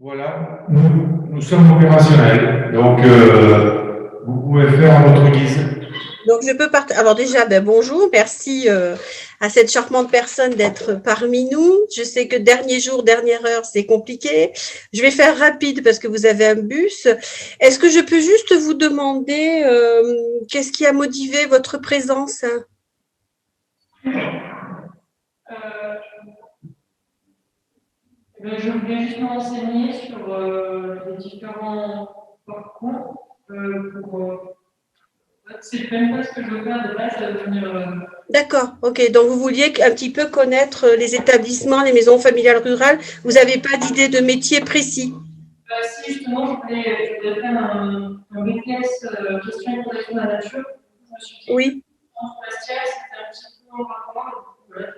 Voilà, nous sommes opérationnels, donc vous pouvez faire à votre guise. Donc, je peux partager. Alors, déjà, ben, bonjour. Merci à cette charmante personne d'être parmi nous. Je sais que dernier jour, dernière heure, c'est compliqué. Je vais faire rapide parce que vous avez un bus. Est-ce que je peux juste vous demander qu'est-ce qui a motivé votre présence? Euh, je voulais juste me renseigner sur les différents parcours c'est même pas ce que je veux faire de base, ça veut venir. D'accord, ok. Donc, vous vouliez un petit peu connaître les établissements, les maisons familiales rurales. Vous n'avez pas d'idée de métier précis? Si justement je voulais faire un BTS question et protection de la nature, je me suis dit que Oui, en forestière, c'était un petit peu en rapport. Voilà,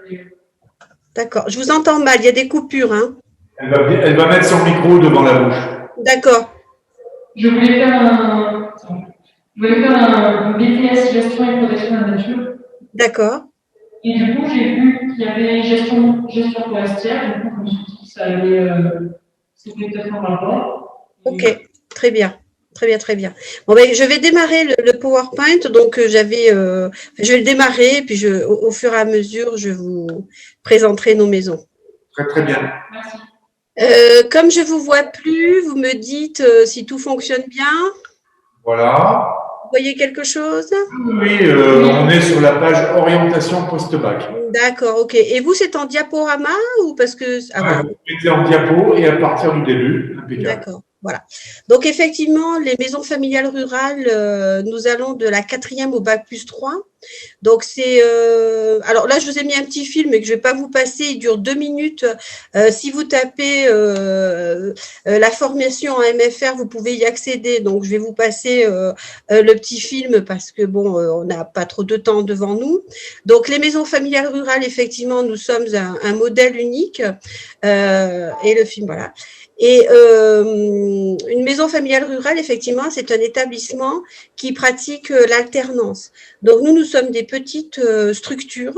d'accord. Je vous entends mal. Il y a des coupures, hein. Elle va mettre son micro devant la bouche. D'accord, je voulais faire un, je voulais faire un BTS gestion et protection de la nature. d'accord. Et du coup, j'ai vu qu'il y avait gestion forestière. Du coup, je me suis dit que ça allait, c'était peut-être en rapport. Ok, très bien. Très bien, très bien. Bon, ben, je vais démarrer le PowerPoint. Donc, je vais le démarrer, puis au fur et à mesure, je vous présenterai nos maisons. Très très bien. Merci. Comme je vous vois plus, vous me dites si tout fonctionne bien. Voilà. Vous voyez quelque chose? Oui, on est sur la page orientation post-bac. D'accord, ok. Et vous, c'est en diaporama ou parce que... Ah Ouais, voilà. vous mettez en diapo et à partir du début, impeccable. D'accord, voilà. Donc effectivement, les maisons familiales rurales, nous allons de la quatrième au bac plus 3. Donc c'est alors là je vous ai mis un petit film mais que je vais pas vous passer, il dure 2 minutes. Si vous tapez la formation en MFR, vous pouvez y accéder. Donc je vais vous passer le petit film parce que bon, on n'a pas trop de temps devant nous. Donc les maisons familiales rurales, effectivement, nous sommes un modèle unique et le film voilà. Et une maison familiale rurale, effectivement, c'est un établissement qui pratique l'alternance. Donc nous sommes des petites structures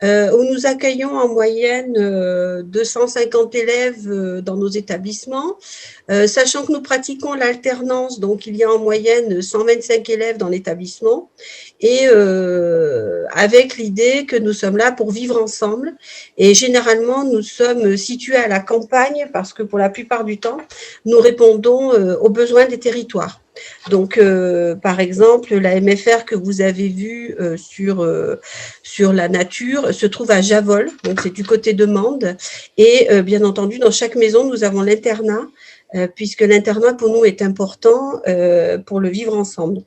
où nous accueillons en moyenne 250 élèves dans nos établissements, sachant que nous pratiquons l'alternance, donc il y a en moyenne 125 élèves dans l'établissement, et avec l'idée que nous sommes là pour vivre ensemble. Et généralement, nous sommes situés à la campagne parce que pour la plupart du temps, nous répondons aux besoins des territoires. Donc, par exemple, la MFR que vous avez vue sur la nature se trouve à Javol, donc c'est du côté de Mende. Et bien entendu, dans chaque maison, nous avons l'internat, puisque l'internat pour nous est important pour le vivre ensemble.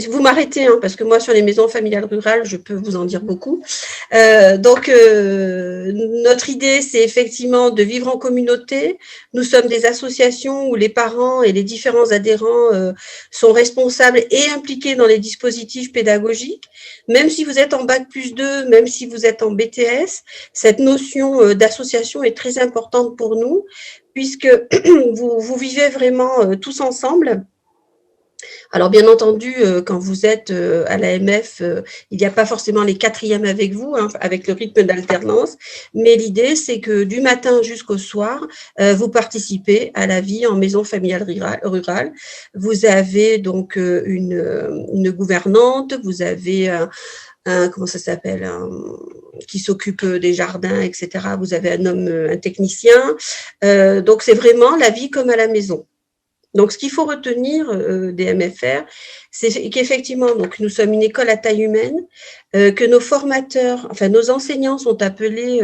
Vous m'arrêtez, hein, parce que moi, sur les maisons familiales rurales, je peux vous en dire beaucoup. Notre idée, c'est effectivement de vivre en communauté. Nous sommes des associations où les parents et les différents adhérents sont responsables et impliqués dans les dispositifs pédagogiques. Même si vous êtes en bac plus 2, même si vous êtes en BTS, cette notion d'association est très importante pour nous, puisque vous vivez vraiment tous ensemble. Alors, bien entendu, quand vous êtes à l'AMF, il n'y a pas forcément les quatrièmes avec vous, hein, avec le rythme d'alternance, mais l'idée, c'est que du matin jusqu'au soir, vous participez à la vie en maison familiale rurale. Vous avez donc une gouvernante, vous avez comment ça s'appelle, qui s'occupe des jardins, etc. Vous avez un homme, un technicien. Donc, c'est vraiment la vie comme à la maison. Donc, ce qu'il faut retenir des MFR, c'est qu'effectivement, donc nous sommes une école à taille humaine, que nos formateurs, enfin nos enseignants sont appelés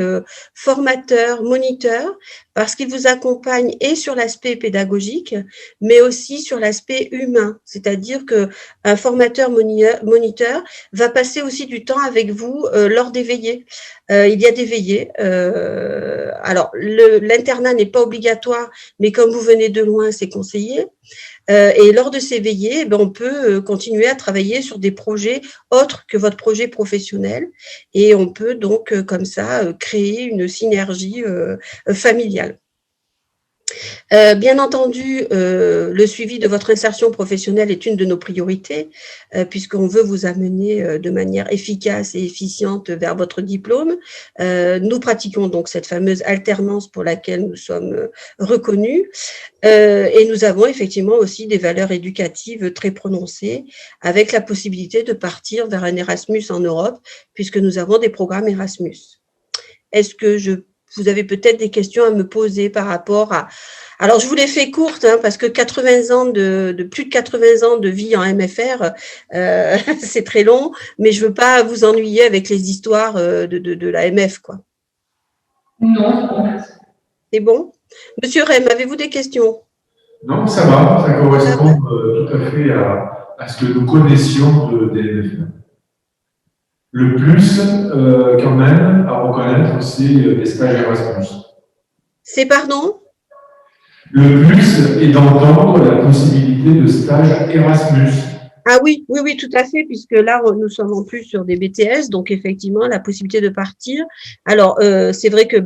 formateurs, moniteurs, parce qu'ils vous accompagnent et sur l'aspect pédagogique, mais aussi sur l'aspect humain. C'est-à-dire que un formateur moniteur va passer aussi du temps avec vous lors des veillées. Il y a des veillées. Alors, l'internat n'est pas obligatoire, mais comme vous venez de loin, c'est conseillé. Et lors de ces veillées, on peut continuer à travailler sur des projets autres que votre projet professionnel. Et on peut donc, comme ça, créer une synergie familiale. Bien entendu, le suivi de votre insertion professionnelle est une de nos priorités, puisqu'on veut vous amener de manière efficace et efficiente vers votre diplôme. Nous pratiquons donc cette fameuse alternance pour laquelle nous sommes reconnus, et nous avons effectivement aussi des valeurs éducatives très prononcées, avec la possibilité de partir vers un Erasmus en Europe, puisque nous avons des programmes Erasmus. Est-ce que vous avez peut-être des questions à me poser par rapport à... Alors, je vous les fais courtes, hein, parce que 80 ans plus de 80 ans de vie en MFR, c'est très long, mais je veux pas vous ennuyer avec les histoires de la MF, quoi. Non, c'est bon, merci. C'est bon? Monsieur Rem, avez-vous des questions? Non, ça va, ça correspond tout à fait à ce que nous connaissions des MFR. Le plus, quand même, à reconnaître, c'est les stages Erasmus. C'est pardon? Le plus est d'entendre la possibilité de stage Erasmus. Ah oui, oui, oui, tout à fait, puisque là, nous sommes en plus sur des BTS, donc effectivement, la possibilité de partir. Alors, c'est vrai que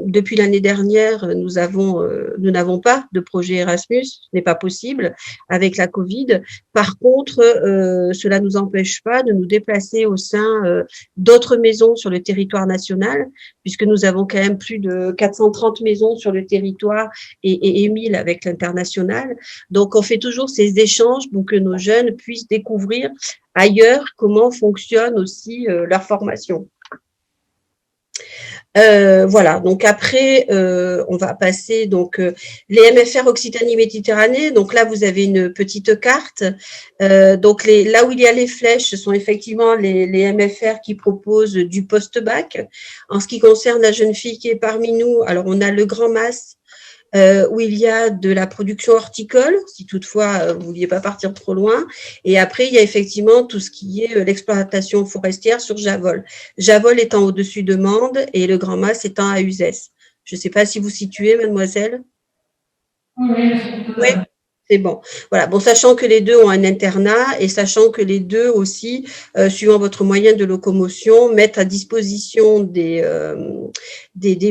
depuis l'année dernière, nous n'avons pas de projet Erasmus, ce n'est pas possible avec la Covid. Par contre, cela ne nous empêche pas de nous déplacer au sein d'autres maisons sur le territoire national, puisque nous avons quand même plus de 430 maisons sur le territoire et 1000 avec l'international. Donc, on fait toujours ces échanges pour que nos jeunes puissent découvrir ailleurs comment fonctionne aussi leur formation. Voilà, donc après, on va passer donc les MFR Occitanie-Méditerranée. Donc là, vous avez une petite carte. Donc là où il y a les flèches, ce sont effectivement les MFR qui proposent du post-bac. En ce qui concerne la jeune fille qui est parmi nous, alors on a le Grand Mas, où il y a de la production horticole, si toutefois vous ne vouliez pas partir trop loin. Et après, il y a effectivement tout ce qui est l'exploitation forestière sur Javol. Javol étant au-dessus de Mende et le Grand Mas étant à Uzès. Je ne sais pas si vous situez, mademoiselle. Oui, oui. C'est bon. Voilà. Bon, sachant que les deux ont un internat et sachant que les deux aussi, suivant votre moyen de locomotion, mettent à disposition des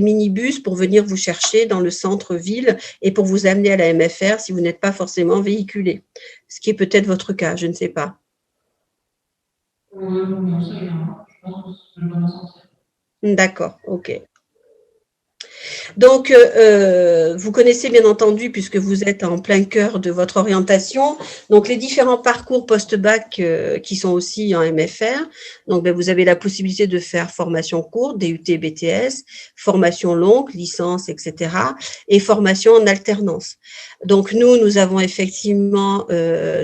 minibus pour venir vous chercher dans le centre-ville et pour vous amener à la MFR si vous n'êtes pas forcément véhiculé. Ce qui est peut-être votre cas, je ne sais pas. Non, c'est bien. Je pense que je vais m'en sortir. D'accord, ok. Donc, vous connaissez bien entendu, puisque vous êtes en plein cœur de votre orientation, donc les différents parcours post-bac qui sont aussi en MFR. Donc, vous avez la possibilité de faire formation courte, DUT, BTS, formation longue, licence, etc. et formation en alternance. Donc, nous avons effectivement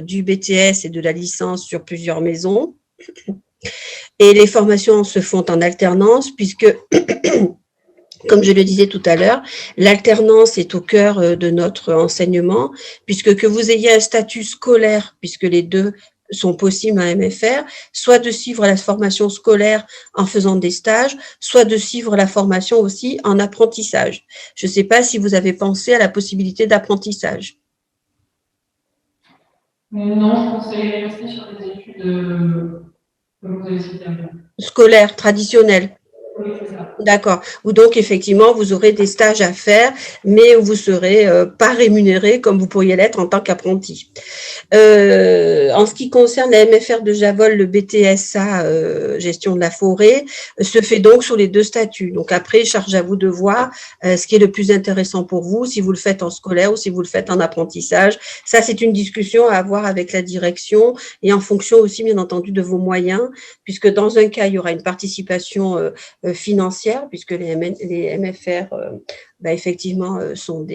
du BTS et de la licence sur plusieurs maisons. Et les formations se font en alternance, puisque... Comme je le disais tout à l'heure, l'alternance est au cœur de notre enseignement, puisque que vous ayez un statut scolaire, puisque les deux sont possibles à MFR, soit de suivre la formation scolaire en faisant des stages, soit de suivre la formation aussi en apprentissage. Je ne sais pas si vous avez pensé à la possibilité d'apprentissage. Non, je pensais rester sur des études, comme vous avez cité avant. Scolaires, traditionnelles. Oui, c'est ça. D'accord. Ou donc, effectivement, vous aurez des stages à faire, mais où vous ne serez pas rémunéré comme vous pourriez l'être en tant qu'apprenti. En ce qui concerne la MFR de Javol, le BTSA, gestion de la forêt, se fait donc sur les deux statuts. Donc après, charge à vous de voir ce qui est le plus intéressant pour vous, si vous le faites en scolaire ou si vous le faites en apprentissage. Ça, c'est une discussion à avoir avec la direction et en fonction aussi, bien entendu, de vos moyens, puisque dans un cas, il y aura une participation financière, puisque les MFR, effectivement, sont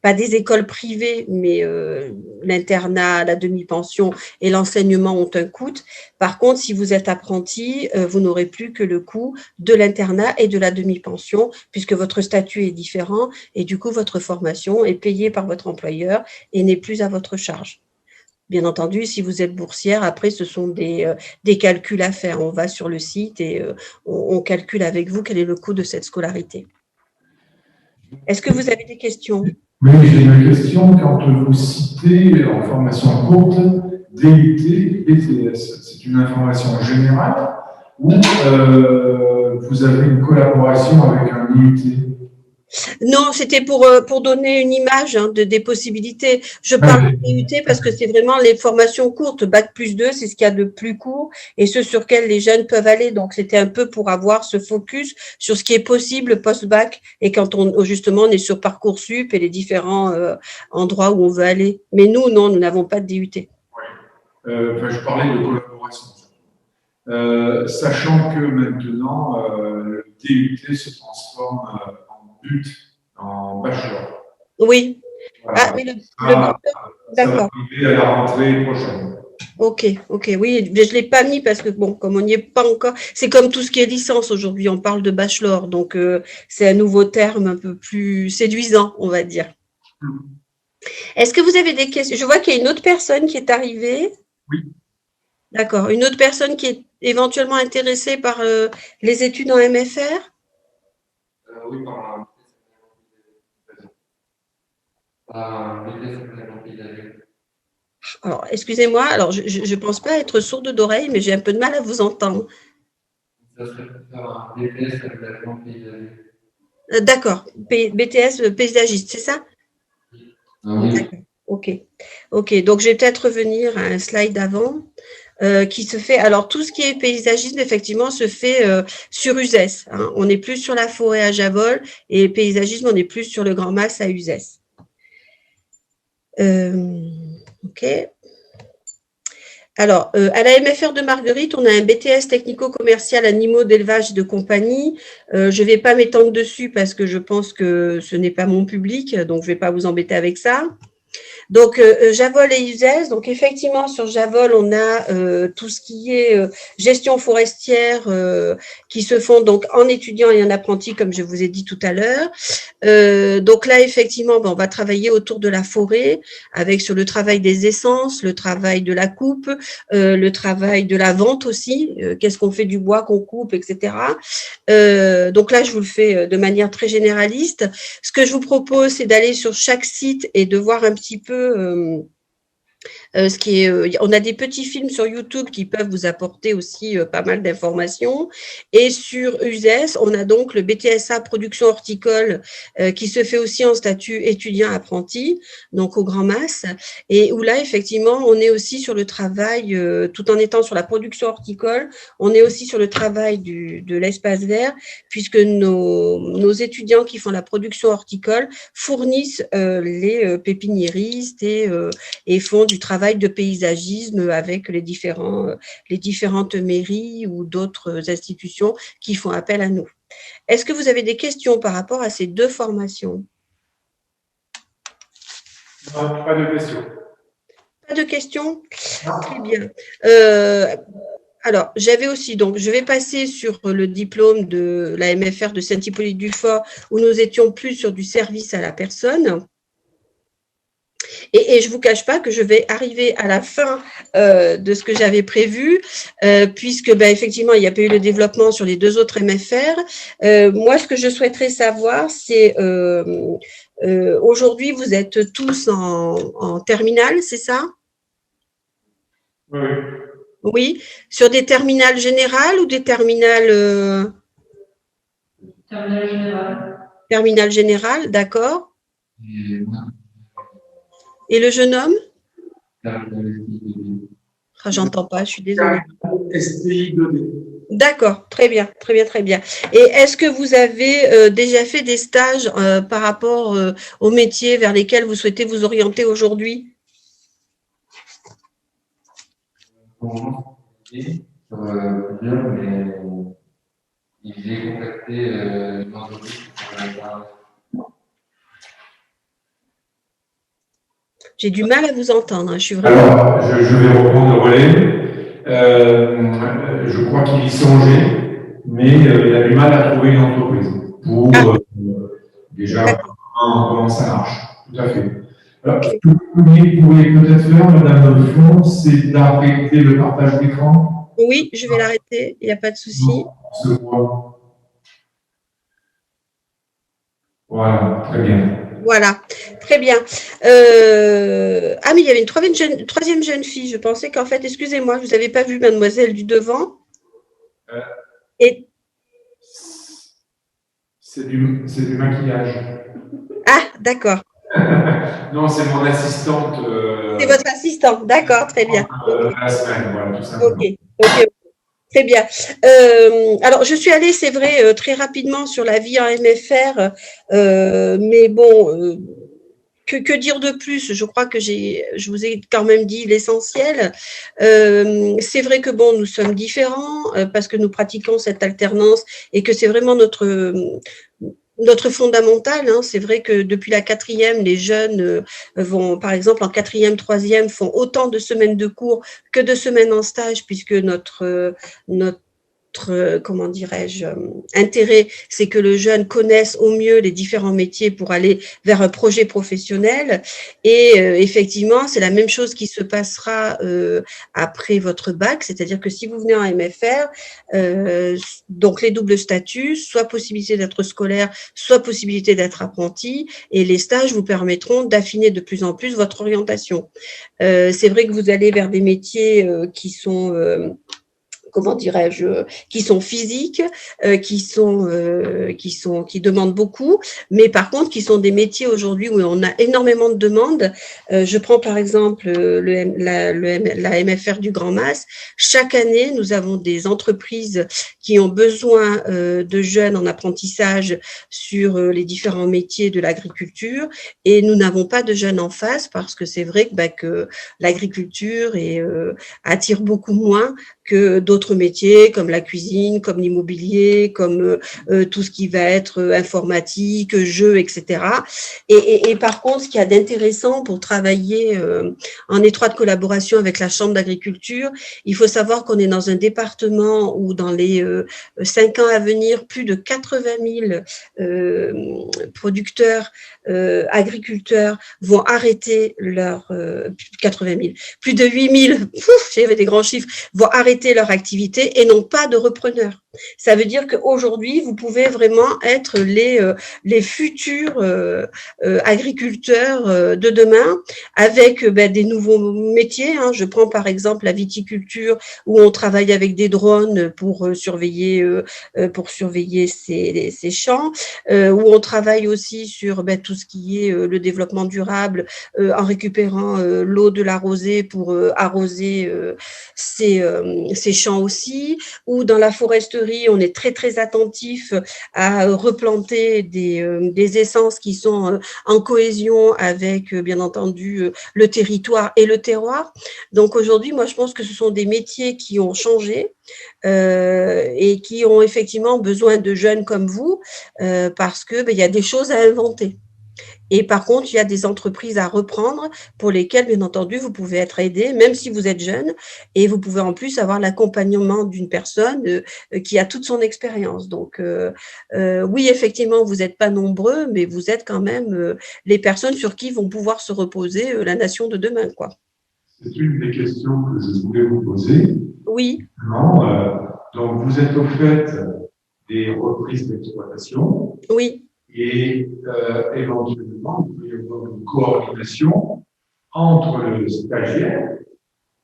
pas des écoles privées, mais l'internat, la demi-pension et l'enseignement ont un coût. Par contre, si vous êtes apprenti, vous n'aurez plus que le coût de l'internat et de la demi-pension, puisque votre statut est différent et du coup, votre formation est payée par votre employeur et n'est plus à votre charge. Bien entendu, si vous êtes boursière, après, ce sont des calculs à faire. On va sur le site et on calcule avec vous quel est le coût de cette scolarité. Est-ce que vous avez des questions? Oui, j'ai une question. Quand vous citez en formation courte, DUT, BTS, c'est une information générale ou vous avez une collaboration avec un IUT? Non, c'était pour donner une image des possibilités. Je parle de DUT parce que c'est vraiment les formations courtes. Bac plus 2, c'est ce qu'il y a de plus court et ce sur lequel les jeunes peuvent aller. Donc, c'était un peu pour avoir ce focus sur ce qui est possible post-bac et quand justement, on est sur Parcoursup et les différents endroits où on veut aller. Mais nous, non, nous n'avons pas de DUT. Je parlais de collaboration. Sachant que maintenant, le DUT se transforme en but, en bachelor. Oui. Voilà. Ah, mais Ça d'accord. va arriver à la rentrée prochaine. Ok, oui, mais je ne l'ai pas mis parce que, bon, comme on n'y est pas encore, c'est comme tout ce qui est licence aujourd'hui, on parle de bachelor, donc c'est un nouveau terme un peu plus séduisant, on va dire. Est-ce que vous avez des questions? Je vois qu'il y a une autre personne qui est arrivée. Oui. D'accord, une autre personne qui est éventuellement intéressée par les études en MFR? Oui, par Alors, excusez-moi, alors je pense pas être sourde d'oreille, mais j'ai un peu de mal à vous entendre. Ça serait pour faire un BTS aménagement paysager. D'accord, BTS paysagiste, c'est ça? Oui. D'accord, ok. Donc, je vais peut-être revenir à un slide avant qui se fait. Alors, tout ce qui est paysagisme, effectivement, se fait sur Uzès. Hein. On n'est plus sur la forêt à Javol et paysagisme, on est plus sur le Grand Mas à Uzès. Ok. Alors, à la MFR de Marguerite, on a un BTS technico-commercial animaux d'élevage et de compagnie. Je ne vais pas m'étendre dessus parce que je pense que ce n'est pas mon public, donc je ne vais pas vous embêter avec ça. Donc, Javol et Uzès. Donc, effectivement, sur Javol, on a tout ce qui est gestion forestière qui se font donc en étudiant et en apprenti, comme je vous ai dit tout à l'heure. Donc là, effectivement, on va travailler autour de la forêt, avec sur le travail des essences, le travail de la coupe, le travail de la vente aussi. Qu'est-ce qu'on fait du bois qu'on coupe, etc. Donc là, je vous le fais de manière très généraliste. Ce que je vous propose, c'est d'aller sur chaque site et de voir un petit peu on a des petits films sur YouTube qui peuvent vous apporter aussi pas mal d'informations. Et sur USES, on a donc le BTSA production horticole qui se fait aussi en statut étudiant apprenti, donc au Grand Mas, et où là, effectivement, on est aussi sur le travail, tout en étant sur la production horticole, on est aussi sur le travail de l'espace vert, puisque nos étudiants qui font la production horticole fournissent les pépiniéristes et font du travail de paysagisme avec les différentes mairies ou d'autres institutions qui font appel à nous. Est-ce que vous avez des questions par rapport à ces deux formations? Non, pas de questions. Pas de questions? Très bien. Alors, j'avais aussi, donc, je vais passer sur le diplôme de la MFR de Saint-Hippolyte-du-Fort, où nous étions plus sur du service à la personne. Et je ne vous cache pas que je vais arriver à la fin de ce que j'avais prévu, puisque effectivement, il n'y a pas eu le développement sur les deux autres MFR. Moi, ce que je souhaiterais savoir, c'est aujourd'hui, vous êtes tous en terminale, c'est ça? Oui. Oui, sur des terminales générales ou des terminales… Terminal général. Terminale générale, d'accord. Et le jeune homme? J'entends pas, je suis désolée. SPI 2D. D'accord, très bien. Et est-ce que vous avez déjà fait des stages par rapport aux métiers vers lesquels vous souhaitez vous orienter aujourd'hui? Mais j'ai contacté une entreprise. J'ai du mal à vous entendre, je suis vraiment… Alors, je vais reprendre le relais. Je crois qu'il y songeait, mais il a du mal à trouver une entreprise pour déjà voir comment ça marche. Tout à fait. Alors, ce que vous pouvez peut-être faire, Madame Fon, c'est d'arrêter le partage d'écran. Oui, je vais l'arrêter, il n'y a pas de souci. On se voit. Voilà, très bien. Voilà, très bien. Ah, mais il y avait une troisième jeune fille. Je pensais qu'en fait, excusez-moi, vous n'avez pas vu mademoiselle du devant. Et C'est du maquillage. Ah, d'accord. Non, c'est mon assistante C'est votre assistant. D'accord, très bien. Ok, la semaine, voilà, tout ok, simplement. ok. Très bien. Alors, je suis allée, c'est vrai, très rapidement sur la vie en MFR, mais bon, que dire de plus? Je crois que je vous ai quand même dit l'essentiel. C'est vrai que bon, nous sommes différents parce que nous pratiquons cette alternance et que c'est vraiment notre fondamental, hein. C'est vrai que depuis la quatrième, les jeunes vont, par exemple, en quatrième, troisième, font autant de semaines de cours que de semaines en stage, puisque notre comment dirais-je, intérêt, c'est que le jeune connaisse au mieux les différents métiers pour aller vers un projet professionnel. Et effectivement, c'est la même chose qui se passera après votre bac, c'est-à-dire que si vous venez en MFR, donc les doubles statuts, soit possibilité d'être scolaire, soit possibilité d'être apprenti, et les stages vous permettront d'affiner de plus en plus votre orientation. C'est vrai que vous allez vers des métiers qui sont comment dirais-je, qui sont physiques, qui demandent beaucoup, mais par contre qui sont des métiers aujourd'hui où on a énormément de demandes. Je prends par exemple la MFR du Grand Mas. Chaque année, nous avons des entreprises qui ont besoin de jeunes en apprentissage sur les différents métiers de l'agriculture, et nous n'avons pas de jeunes en face parce que c'est vrai que l'agriculture attire beaucoup moins que d'autres métiers comme la cuisine, comme l'immobilier, comme tout ce qui va être informatique, jeux, etc. Et par contre, ce qu'il y a d'intéressant pour travailler en étroite collaboration avec la Chambre d'agriculture, il faut savoir qu'on est dans un département où dans les 5 ans à venir, plus de 80 000 producteurs, agriculteurs vont arrêter leur 80 000, plus de 8 000, j'avais des grands chiffres, vont arrêter leur activité et n'ont pas de repreneurs. Ça veut dire qu'aujourd'hui, vous pouvez vraiment être les futurs agriculteurs de demain avec des nouveaux métiers. Hein. Je prends par exemple la viticulture où on travaille avec des drones pour surveiller ces champs, où on travaille aussi sur tout ce qui est le développement durable en récupérant l'eau de la rosée pour arroser ces champs aussi, ou dans la foresterie, on est très très attentif à replanter des essences qui sont en cohésion avec bien entendu le territoire et le terroir. Donc aujourd'hui, moi je pense que ce sont des métiers qui ont changé et qui ont effectivement besoin de jeunes comme vous parce que il y a des choses à inventer. Et par contre, il y a des entreprises à reprendre pour lesquelles, bien entendu, vous pouvez être aidé, même si vous êtes jeune, et vous pouvez en plus avoir l'accompagnement d'une personne qui a toute son expérience. Donc, oui, effectivement, vous n'êtes pas nombreux, mais vous êtes quand même les personnes sur qui vont pouvoir se reposer la nation de demain, quoi. C'est une des questions que je voulais vous poser. Oui. Donc, vous êtes au fait des reprises d'exploitation. Oui. Et éventuellement, il peut y avoir une coordination entre le stagiaire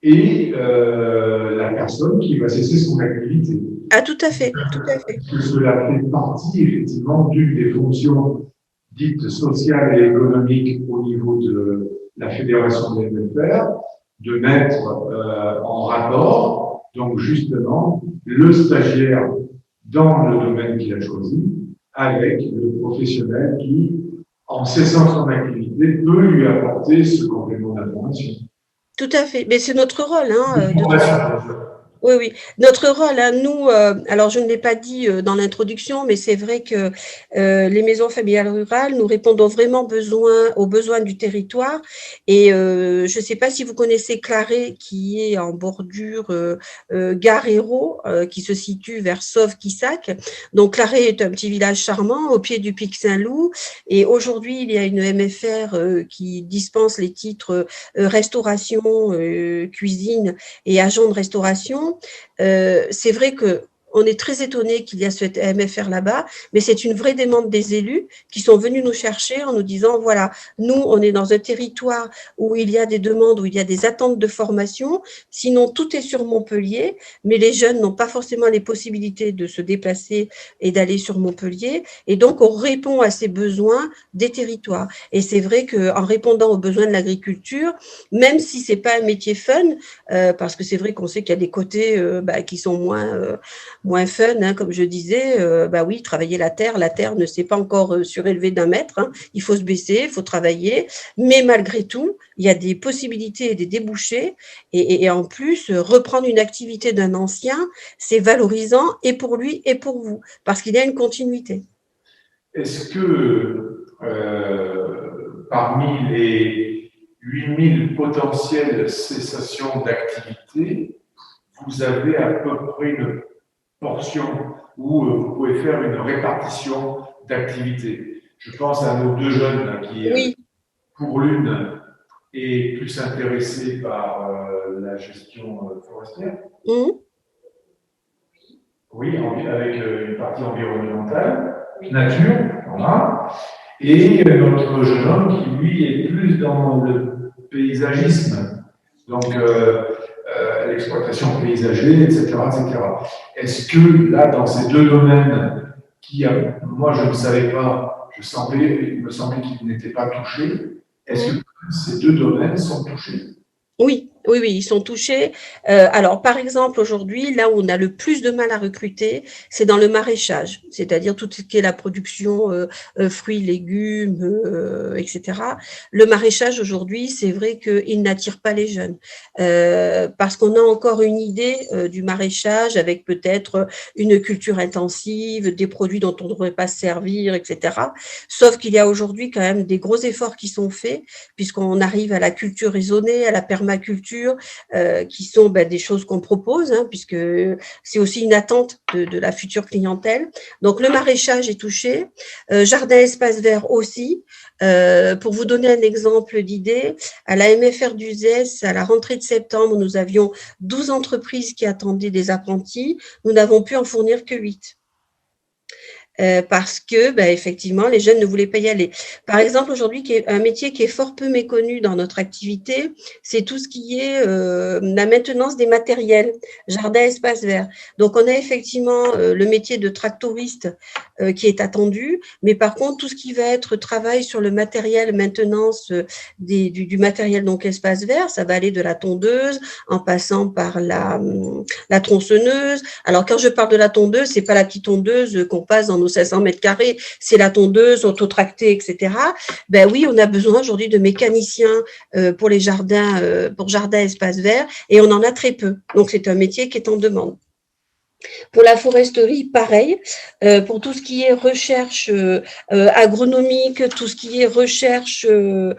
et la personne qui va cesser son activité. Ah, tout à fait, tout à fait. Parce que cela fait partie, effectivement, d'une des fonctions dites sociales et économiques au niveau de la Fédération des MFR, de mettre en rapport, donc justement, le stagiaire dans le domaine qu'il a choisi, avec le professionnel qui, en cessant son activité, peut lui apporter ce complément d'information. Tout à fait. Mais c'est notre rôle. Hein, oui, oui. Notre rôle, hein, nous, alors je ne l'ai pas dit dans l'introduction, mais c'est vrai que les maisons familiales rurales, nous répondons vraiment aux besoins du territoire. Et je ne sais pas si vous connaissez Claré, qui est en bordure Gare Hérault, qui se situe vers Sauve-Quissac. Donc Claré est un petit village charmant au pied du pic Saint-Loup. Et aujourd'hui, il y a une MFR qui dispense les titres restauration, cuisine et agent de restauration. C'est vrai que on est très étonné qu'il y a cette MFR là-bas, mais c'est une vraie demande des élus qui sont venus nous chercher en nous disant, voilà, nous, on est dans un territoire où il y a des demandes, où il y a des attentes de formation, sinon tout est sur Montpellier, mais les jeunes n'ont pas forcément les possibilités de se déplacer et d'aller sur Montpellier, et donc on répond à ces besoins des territoires. Et c'est vrai qu'en répondant aux besoins de l'agriculture, même si c'est pas un métier fun, parce que c'est vrai qu'on sait qu'il y a des côtés qui sont moins fun, hein, comme je disais, oui, travailler la terre ne s'est pas encore surélevée d'1 mètre, hein, il faut se baisser, il faut travailler, mais malgré tout, il y a des possibilités et des débouchés, et en plus, reprendre une activité d'un ancien, c'est valorisant et pour lui et pour vous, parce qu'il y a une continuité. Est-ce que parmi les 8000 potentielles cessations d'activité, vous avez à peu près une portion où vous pouvez faire une répartition d'activité? Je pense à nos 2 jeunes là, qui, Oui. Pour l'une, est plus intéressée par la gestion forestière. Mmh. Oui, avec une partie environnementale, nature, voilà. Et notre jeune homme qui, lui, est plus dans le paysagisme, donc l'exploitation paysagère, etc., etc. Est-ce que là, dans ces 2 domaines, moi, je ne savais pas, il me semblait qu'ils n'étaient pas touchés, est-ce que ces 2 domaines sont touchés? Oui, oui, oui, ils sont touchés. Alors, par exemple, aujourd'hui, là où on a le plus de mal à recruter, c'est dans le maraîchage, c'est-à-dire tout ce qui est la production fruits, légumes, etc. Le maraîchage, aujourd'hui, c'est vrai qu'il n'attire pas les jeunes parce qu'on a encore une idée du maraîchage avec peut-être une culture intensive, des produits dont on ne devrait pas se servir, etc. Sauf qu'il y a aujourd'hui quand même des gros efforts qui sont faits puisqu'on arrive à la culture raisonnée, à la permaculture, qui sont des choses qu'on propose, hein, puisque c'est aussi une attente de la future clientèle. Donc le maraîchage est touché, jardin espace vert aussi. Pour vous donner un exemple d'idée, à la MFR d'Uzès, à la rentrée de septembre, nous avions 12 entreprises qui attendaient des apprentis. Nous n'avons pu en fournir que 8. Parce que, effectivement, les jeunes ne voulaient pas y aller. Par exemple, aujourd'hui, un métier qui est fort peu méconnu dans notre activité, c'est tout ce qui est la maintenance des matériels, jardin, espace vert. Donc, on a effectivement le métier de tractoriste qui est attendu, mais par contre, tout ce qui va être travail sur le matériel, maintenance du matériel, donc espace vert, ça va aller de la tondeuse en passant par la tronçonneuse. Alors, quand je parle de la tondeuse, c'est pas la petite tondeuse qu'on passe dans nos 500 mètres carrés, c'est la tondeuse autotractée, etc. Oui, on a besoin aujourd'hui de mécaniciens pour les jardins, pour jardin espace vert, et on en a très peu. Donc, c'est un métier qui est en demande. Pour la foresterie, pareil. Pour tout ce qui est recherche agronomique, tout ce qui est recherche dans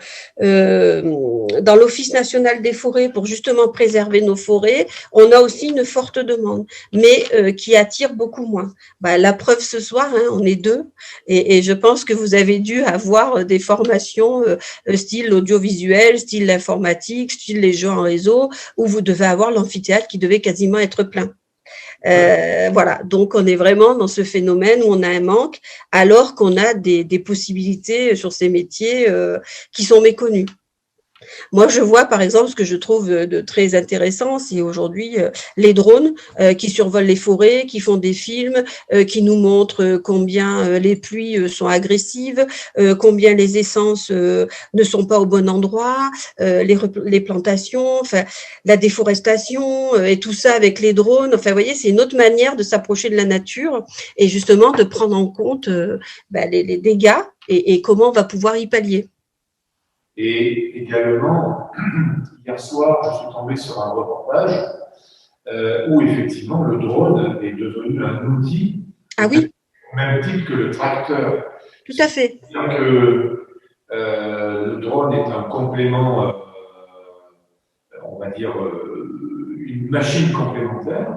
l'Office national des forêts pour justement préserver nos forêts, on a aussi une forte demande, mais qui attire beaucoup moins. La preuve ce soir, hein, on est 2, et je pense que vous avez dû avoir des formations style audiovisuel, style l'informatique, style les jeux en réseau, où vous devez avoir l'amphithéâtre qui devait quasiment être plein. Voilà, donc on est vraiment dans ce phénomène où on a un manque, alors qu'on a des possibilités sur ces métiers qui sont méconnus. Moi, je vois, par exemple, ce que je trouve de très intéressant, c'est aujourd'hui les drones qui survolent les forêts, qui font des films, qui nous montrent combien les pluies sont agressives, combien les essences ne sont pas au bon endroit, les plantations, enfin, la déforestation et tout ça avec les drones. Enfin, vous voyez, c'est une autre manière de s'approcher de la nature et justement de prendre en compte les dégâts et comment on va pouvoir y pallier. Et également, hier soir, je suis tombé sur un reportage où effectivement le drone est devenu un outil au même titre que le tracteur. Tout à fait. C'est-à-dire que le drone est un complément, on va dire une machine complémentaire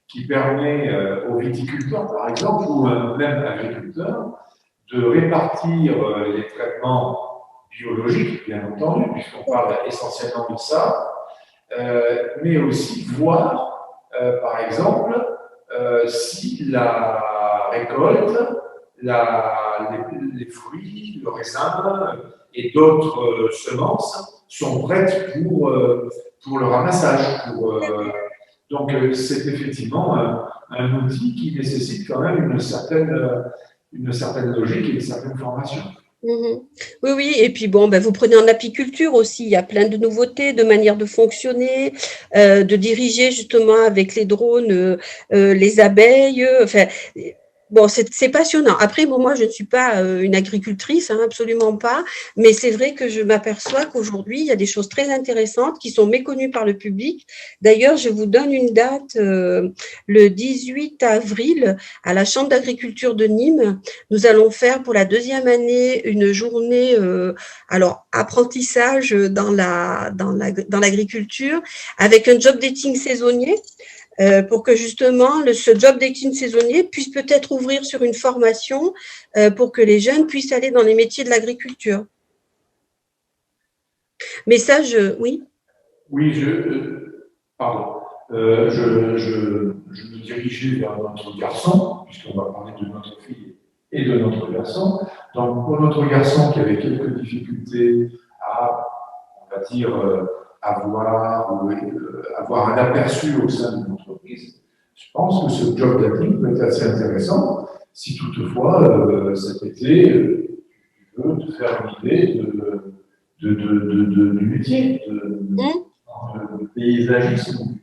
qui permet aux viticulteurs, par exemple, ou même agriculteurs, de répartir les traitements biologique, bien entendu, puisqu'on parle essentiellement de ça, mais aussi voir, par exemple, si la récolte, les fruits, le raisin et d'autres semences sont prêtes pour le ramassage. Donc, c'est effectivement un outil qui nécessite quand même une certaine logique et une certaine formation. Mhm. Oui, oui, et puis bon, ben, vous prenez en apiculture aussi, il y a plein de nouveautés, de manières de fonctionner, de diriger justement avec les drones les abeilles. Enfin, bon, c'est passionnant. Après, bon, moi, je ne suis pas une agricultrice, hein, absolument pas, mais c'est vrai que je m'aperçois qu'aujourd'hui, il y a des choses très intéressantes qui sont méconnues par le public. D'ailleurs, je vous donne une date, le 18 avril, à la Chambre d'agriculture de Nîmes. Nous allons faire pour la deuxième année une journée, alors apprentissage dans l'agriculture avec un job dating saisonnier pour que justement ce job dating saisonnier puisse peut-être ouvrir sur une formation pour que les jeunes puissent aller dans les métiers de l'agriculture. Mais ça, oui. Oui, pardon. Je me dirigeais vers notre garçon, puisqu'on va parler de notre fille et de notre garçon. Donc, pour notre garçon qui avait quelques difficultés à, on va dire, avoir un aperçu au sein de l'entreprise, je pense que ce job d'acting peut être assez intéressant si toutefois, cet été, tu veux te faire une idée du métier, de paysagisme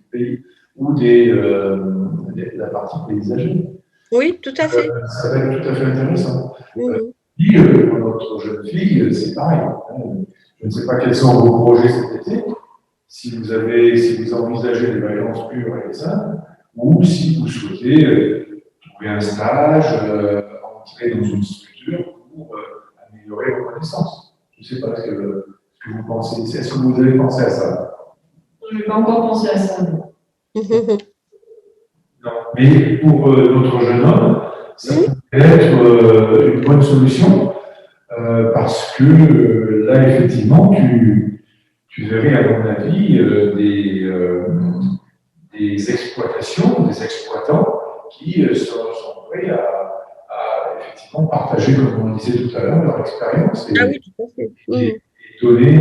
ou de la partie paysager. Oui, tout à fait. Ça va être tout à fait intéressant. Puis, pour notre jeune fille, c'est pareil. Je ne sais pas quels sont vos projets cet été, si vous envisagez des vacances pures et simples, ou si vous souhaitez trouver un stage, entrer dans une structure pour améliorer vos connaissances. Je ne sais pas ce que vous pensez. Est-ce que vous avez pensé à ça? Je n'ai pas encore pensé à ça. Non. Mais pour notre jeune homme, ça peut être une bonne solution parce que là, effectivement, tu verrais, à mon avis, des exploitations, des exploitants qui sont prêts à effectivement partager, comme on disait tout à l'heure, leur expérience et donner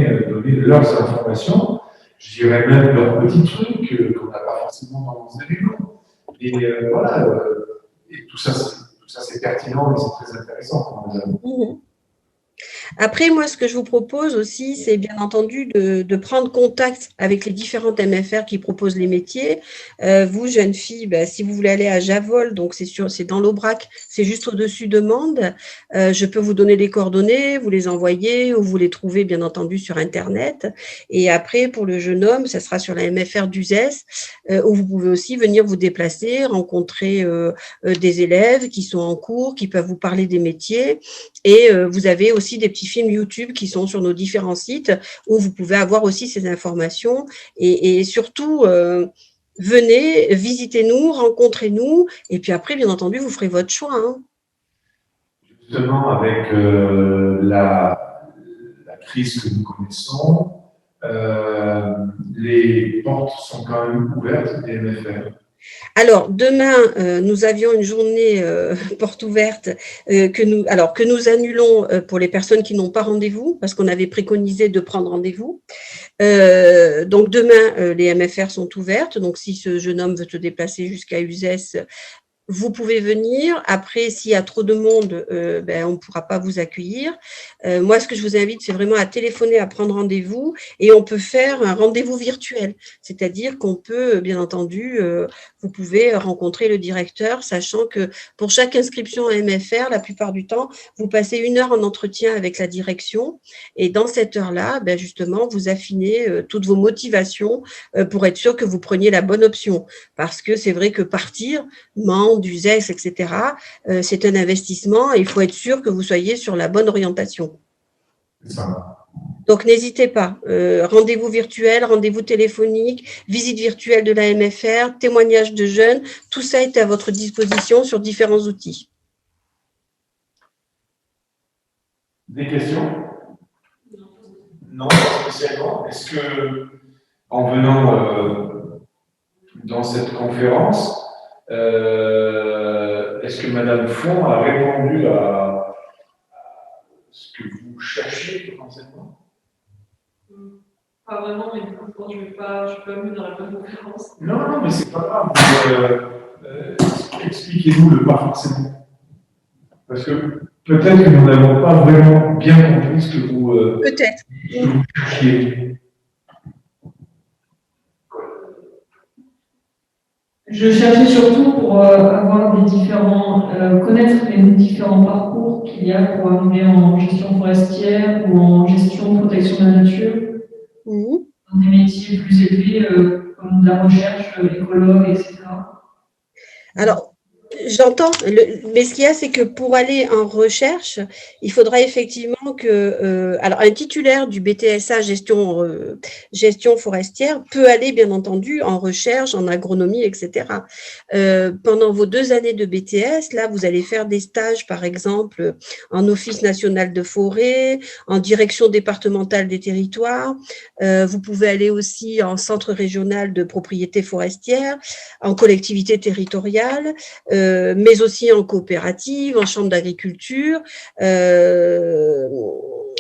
leurs informations, je dirais même leurs petits trucs qu'on n'a pas forcément dans nos éléments. Et voilà, et tout ça c'est pertinent et c'est très intéressant. Après, moi, ce que je vous propose aussi, c'est bien entendu de prendre contact avec les différentes MFR qui proposent les métiers. Vous, jeunes filles, ben, si vous voulez aller à Javol, donc c'est dans l'Aubrac, c'est juste au-dessus de Mende. Je peux vous donner les coordonnées, vous les envoyer ou vous les trouvez bien entendu sur Internet. Et après, pour le jeune homme, ça sera sur la MFR d'Uzès, où vous pouvez aussi venir vous déplacer, rencontrer des élèves qui sont en cours, qui peuvent vous parler des métiers. Et vous avez aussi des petits films YouTube qui sont sur nos différents sites où vous pouvez avoir aussi ces informations et surtout venez, visitez-nous, rencontrez-nous et puis après, bien entendu, vous ferez votre choix. Hein. Justement, avec la crise que nous connaissons, les portes sont quand même ouvertes des MFR. Alors, demain, nous avions une journée porte ouverte que nous annulons pour les personnes qui n'ont pas rendez-vous, parce qu'on avait préconisé de prendre rendez-vous. Donc, demain, les MFR sont ouvertes. Donc, si ce jeune homme veut se déplacer jusqu'à Uzès, vous pouvez venir. Après, s'il y a trop de monde, on ne pourra pas vous accueillir. Moi, ce que je vous invite, c'est vraiment à téléphoner, à prendre rendez-vous et on peut faire un rendez-vous virtuel. C'est-à-dire qu'on peut, bien entendu, vous pouvez rencontrer le directeur, sachant que pour chaque inscription à MFR, la plupart du temps, vous passez 1 heure en entretien avec la direction et dans cette heure-là, justement, vous affinez toutes vos motivations pour être sûr que vous preniez la bonne option. Parce que c'est vrai que partir, Mende, Uzès, etc., c'est un investissement et il faut être sûr que vous soyez sur la bonne orientation. C'est ça. Donc, n'hésitez pas. Rendez-vous virtuel, rendez-vous téléphonique, visite virtuelle de la MFR, témoignages de jeunes, tout ça est à votre disposition sur différents outils. Des questions? Non, pas spécialement. Est-ce que, en venant dans cette conférence, Est-ce que Madame Font a répondu à ce que vous cherchez potentiellement? Pas vraiment, mais du coup, je pense que je vais pas venir dans la bonne conférence. Non, non, mais c'est pas grave. Expliquez-nous le pas forcément. Parce que peut-être que nous n'avons pas vraiment bien compris ce que vous cherchiez. Je cherchais surtout pour avoir connaître les différents parcours qu'il y a pour arriver en gestion forestière ou en gestion de protection de la nature, dans des métiers plus élevés comme de la recherche, écologue, etc. Alors, j'entends, mais ce qu'il y a, c'est que pour aller en recherche, il faudra effectivement que, alors un titulaire du BTSA gestion forestière peut aller bien entendu en recherche, en agronomie, etc. Pendant vos 2 années de BTS, là, vous allez faire des stages, par exemple, en Office national de forêt, en direction départementale des territoires. Vous pouvez aller aussi en centre régional de propriété forestière, en collectivité territoriale, mais aussi en coopérative, en chambre d'agriculture,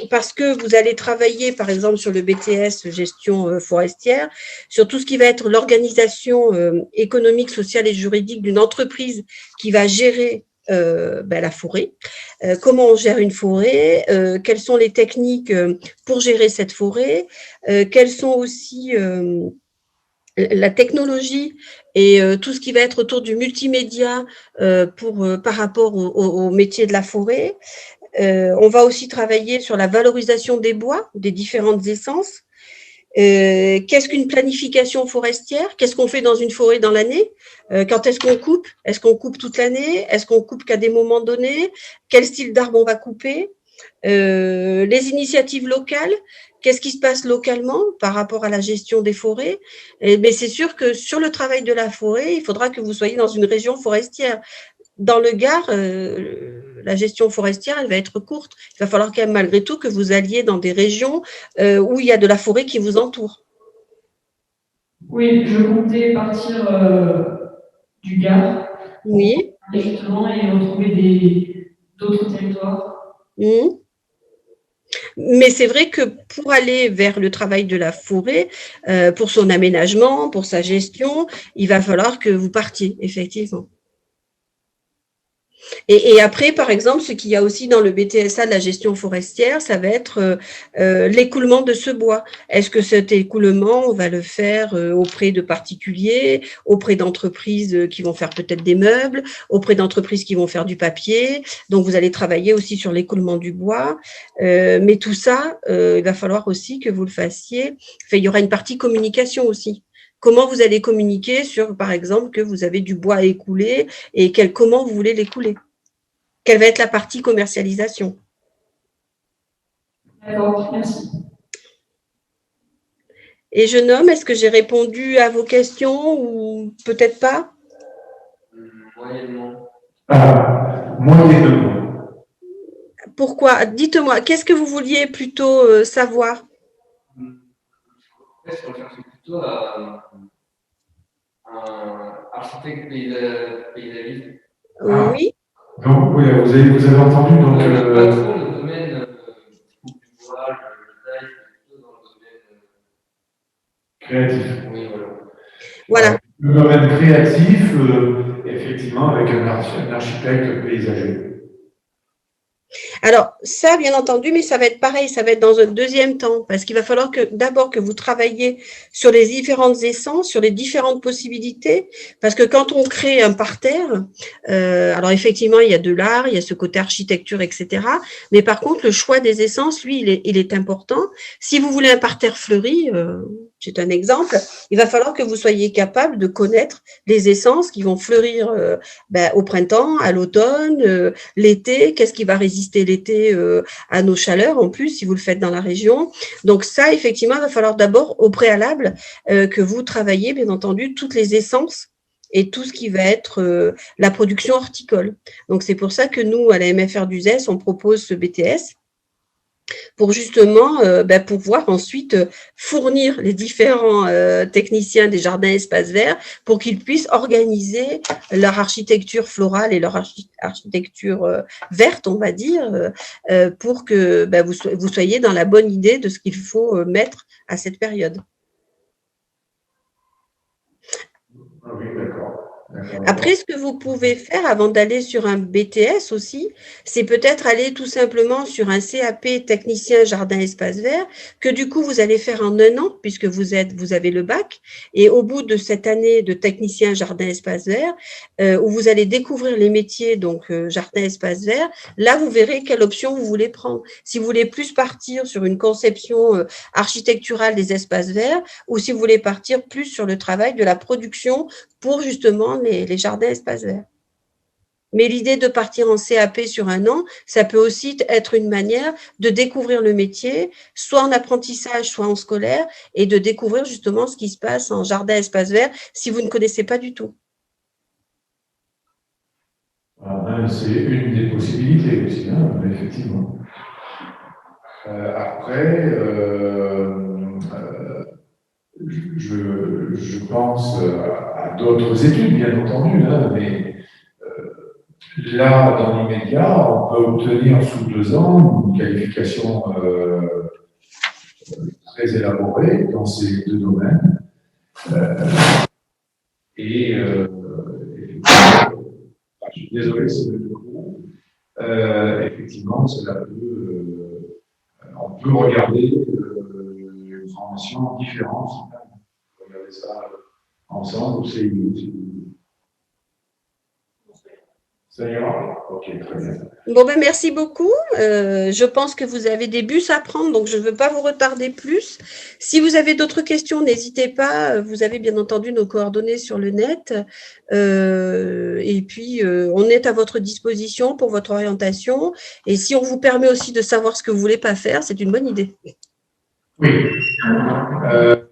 parce que vous allez travailler, par exemple, sur le BTS gestion forestière, sur tout ce qui va être l'organisation économique, sociale et juridique d'une entreprise qui va gérer la forêt, comment on gère une forêt, quelles sont les techniques pour gérer cette forêt, quelles sont aussi la technologie et tout ce qui va être autour du multimédia par rapport au métier de la forêt. On va aussi travailler sur la valorisation des bois, des différentes essences. Qu'est-ce qu'une planification forestière? Qu'est-ce qu'on fait dans une forêt dans l'année? Quand est-ce qu'on coupe? Est-ce qu'on coupe toute l'année? Est-ce qu'on coupe qu'à des moments donnés? Quel style d'arbre on va couper? Les initiatives locales, qu'est-ce qui se passe localement par rapport à la gestion des forêts? Mais c'est sûr que sur le travail de la forêt, il faudra que vous soyez dans une région forestière. Dans le Gard, la gestion forestière, elle va être courte. Il va falloir quand même malgré tout que vous alliez dans des régions où il y a de la forêt qui vous entoure. Oui, je comptais partir du Gard. Oui. Justement, et retrouver d'autres territoires. Mais c'est vrai que pour aller vers le travail de la forêt, pour son aménagement, pour sa gestion, il va falloir que vous partiez, effectivement. Et après, par exemple, ce qu'il y a aussi dans le BTSA de la gestion forestière, ça va être l'écoulement de ce bois. Est-ce que cet écoulement, on va le faire auprès de particuliers, auprès d'entreprises qui vont faire peut-être des meubles, auprès d'entreprises qui vont faire du papier. Donc, vous allez travailler aussi sur l'écoulement du bois. Mais tout ça, il va falloir aussi que vous le fassiez. Enfin, il y aura une partie communication aussi. Comment vous allez communiquer sur, par exemple, que vous avez du bois à écouler et comment vous voulez l'écouler? Quelle va être la partie commercialisation? D'accord, merci. Et jeune homme, est-ce que j'ai répondu à vos questions ou peut-être pas? Moyennement. Moyennement. Pourquoi? Dites-moi, qu'est-ce que vous vouliez plutôt savoir? Je recherchais plutôt un architecte paysagiste. Oui. Donc, oui, vous avez entendu. Donc, pas trop le domaine du bois, le design, c'est plutôt dans le domaine créatif. Oui, Voilà. Le domaine créatif, effectivement, avec un architecte paysager. Alors, ça, bien entendu, mais ça va être pareil, ça va être dans un deuxième temps, parce qu'il va falloir d'abord que vous travaillez sur les différentes essences, sur les différentes possibilités, parce que quand on crée un parterre, alors effectivement, il y a de l'art, il y a ce côté architecture, etc. Mais par contre, le choix des essences, lui, il est important. Si vous voulez un parterre fleuri, c'est un exemple, il va falloir que vous soyez capable de connaître les essences qui vont fleurir au printemps, à l'automne, l'été, qu'est-ce qui va résister l'été à nos chaleurs en plus, si vous le faites dans la région. Donc ça, effectivement, il va falloir d'abord, au préalable, que vous travaillez, bien entendu, toutes les essences et tout ce qui va être la production horticole. Donc c'est pour ça que nous, à la MFR d'Uzès, on propose ce BTS pour justement pouvoir ensuite fournir les différents techniciens des jardins espaces verts pour qu'ils puissent organiser leur architecture florale et leur architecture verte, on va dire, pour que vous soyez dans la bonne idée de ce qu'il faut mettre à cette période. Ah oui, d'accord. Après, ce que vous pouvez faire avant d'aller sur un BTS aussi, c'est peut-être aller tout simplement sur un CAP technicien jardin espace vert, que du coup vous allez faire en 1 an, puisque vous avez le bac, et au bout de cette année de technicien jardin espace vert, où vous allez découvrir les métiers, donc jardin espace vert, là vous verrez quelle option vous voulez prendre. Si vous voulez plus partir sur une conception architecturale des espaces verts, ou si vous voulez partir plus sur le travail de la production pour justement les jardins espaces verts. Mais l'idée de partir en CAP sur 1 an, ça peut aussi être une manière de découvrir le métier, soit en apprentissage, soit en scolaire, et de découvrir justement ce qui se passe en jardin espace vert si vous ne connaissez pas du tout. C'est une des possibilités aussi, hein, effectivement. Après, je pense à d'autres études, bien entendu, hein, mais là, dans l'immédiat, on peut obtenir sous 2 ans une qualification très élaborée dans ces 2 domaines. Je suis désolé, c'est le coup. Effectivement, on peut regarder une formation différente. On peut regarder ça ensemble. Ça ira? Ok, très bien. Bon, merci beaucoup. Je pense que vous avez des bus à prendre, donc je ne veux pas vous retarder plus. Si vous avez d'autres questions, n'hésitez pas. Vous avez bien entendu nos coordonnées sur le net. Et puis, on est à votre disposition pour votre orientation. Et si on vous permet aussi de savoir ce que vous ne voulez pas faire, c'est une bonne idée. Oui.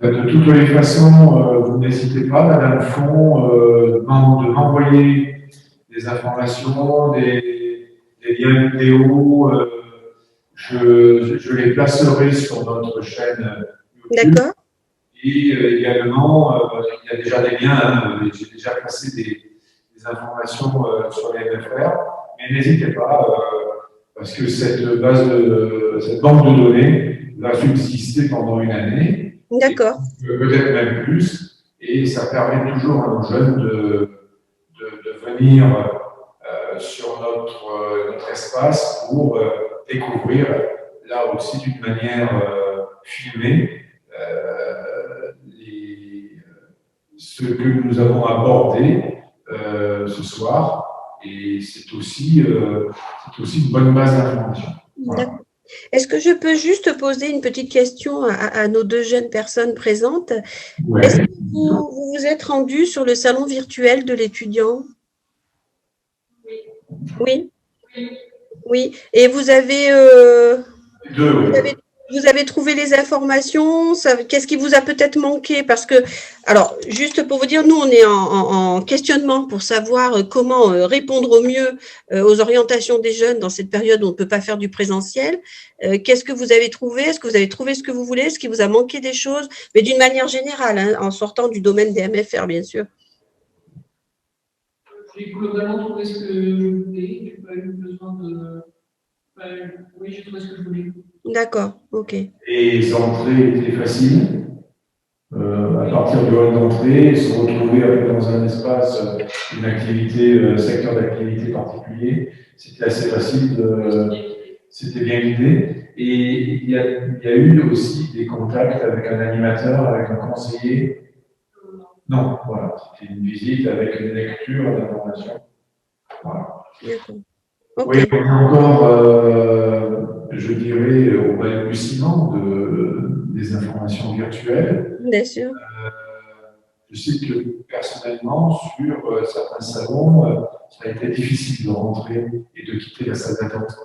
De toutes les façons, vous n'hésitez pas, Madame Font, de m'envoyer des informations, des liens vidéo. Je les placerai sur notre chaîne YouTube. D'accord. Et également, il y a déjà des liens, hein, j'ai déjà placé des informations sur les MFR, mais n'hésitez pas, parce que cette banque de données va subsister pendant 1 année. D'accord. Peut-être même plus, et ça permet toujours à nos jeunes de venir sur notre espace pour découvrir, là aussi d'une manière filmée, ce que nous avons abordé ce soir, et c'est aussi une bonne base d'information. Voilà. Est-ce que je peux juste poser une petite question à nos 2 jeunes personnes présentes? Ouais. Est-ce que vous vous êtes rendus sur le salon virtuel de l'étudiant? Oui. Oui. Et vous avez, vous avez trouvé les informations? Qu'est-ce qui vous a peut-être manqué? Parce que, alors, juste pour vous dire, nous, on est en questionnement pour savoir comment répondre au mieux aux orientations des jeunes dans cette période où on ne peut pas faire du présentiel. Qu'est-ce que vous avez trouvé? Est-ce que vous avez trouvé ce que vous voulez? Est-ce qu'il vous a manqué des choses? Mais d'une manière générale, hein, en sortant du domaine des MFR, bien sûr. J'ai globalement trouvé ce que je voulais. Je n'ai pas eu besoin de... oui, j'ai trouvé ce que je voulais. D'accord, ok. Et les entrées étaient faciles. À partir du hall d'entrée, se retrouver dans un espace, une activité, secteur d'activité particulier, c'était assez facile, c'était bien guidé. Et il y a eu aussi des contacts avec un animateur, avec un conseiller. Non, voilà, c'était une visite avec une lecture d'informations. Voilà. D'accord. Ok. Oui, on est encore, je dirais, au balbutiement des informations virtuelles. Bien sûr. Je sais que personnellement, sur certains salons, ça a été difficile de rentrer et de quitter la salle d'attente.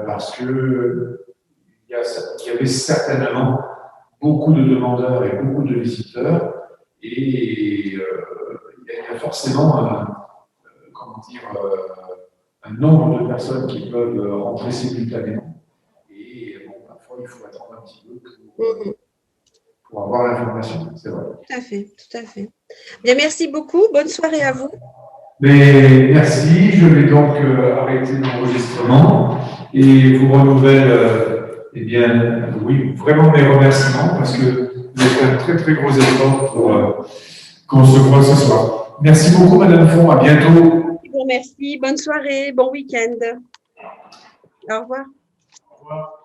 Parce que il y avait certainement beaucoup de demandeurs et beaucoup de visiteurs, et il y a forcément un nombre de personnes qui peuvent rentrer simultanément. il faut attendre un petit peu pour avoir l'information, c'est vrai. Tout à fait, tout à fait. Bien, merci beaucoup. Bonne soirée à vous. Mais merci, je vais donc arrêter l'enregistrement et vous renouvelle, eh bien, oui, vraiment mes remerciements parce que vous avez fait un très très gros effort pour qu'on se voit ce soir. Merci beaucoup, Madame Font, à bientôt. Je vous remercie. Bonne soirée, bon week-end. Au revoir. Au revoir.